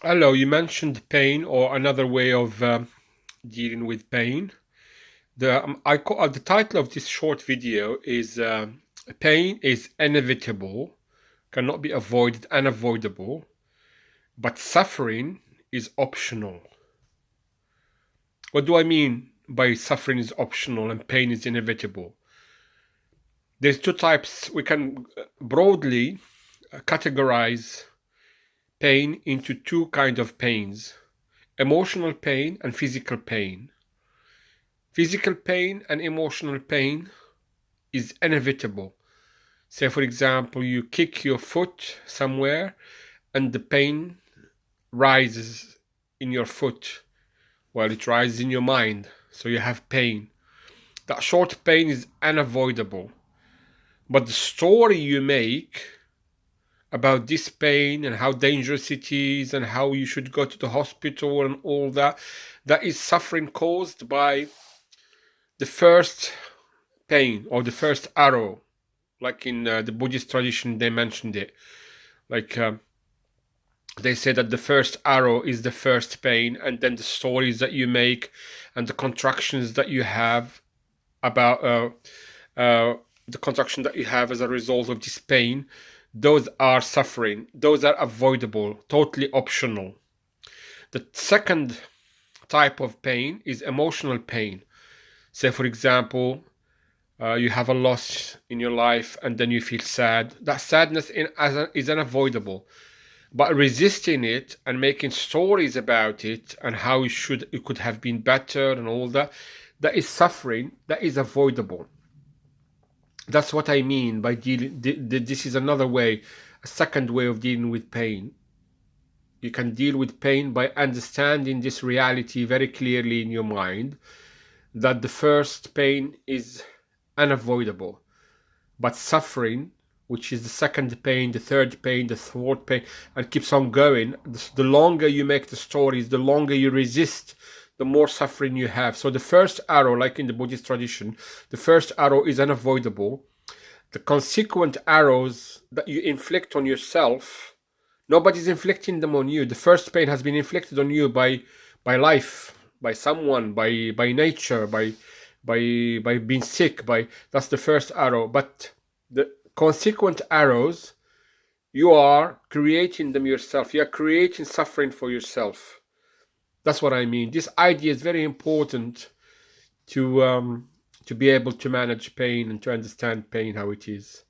Hello, you mentioned pain or another way of dealing with pain. The title of this short video is Pain is inevitable, cannot be avoided, unavoidable, but suffering is optional. What do I mean by suffering is optional and pain is inevitable? There's two types. We can broadly categorize pain into two kinds of pains: emotional pain and physical pain. Physical pain and emotional pain is inevitable. Say, for example, you kick your foot somewhere and the pain rises in your foot. Well, it rises in your mind, so you have pain. That short pain is unavoidable. But the story you make about this pain and how dangerous it is and how you should go to the hospital and all that, that is suffering caused by the first pain or the first arrow. Like in the Buddhist tradition, they mentioned it. Like they say that the first arrow is the first pain, and then the stories that you make and the contractions that you have about the contraction that you have as a result of this pain, those are suffering. Those are avoidable, totally optional. The second type of pain is emotional pain. Say, for example, you have a loss in your life and then you feel sad. That sadness is unavoidable. But resisting it and making stories about it and how it could have been better and all that, that is suffering, that is avoidable. That's what I mean by dealing. This is another way, a second way of dealing with pain. You can deal with pain by understanding this reality very clearly in your mind, that the first pain is unavoidable, but suffering, which is the second pain, the third pain, the fourth pain, and keeps on going, the longer you make the stories, the longer you resist, the more suffering you have. So the first arrow, like in the Buddhist tradition, the first arrow is unavoidable. The consequent arrows that you inflict on yourself, nobody's inflicting them on you. The first pain has been inflicted on you by life, by someone, by nature, by being sick. By That's the first arrow. But the consequent arrows, you are creating them yourself. You are creating suffering for yourself. That's what I mean. This idea is very important to be able to manage pain and to understand pain how it is.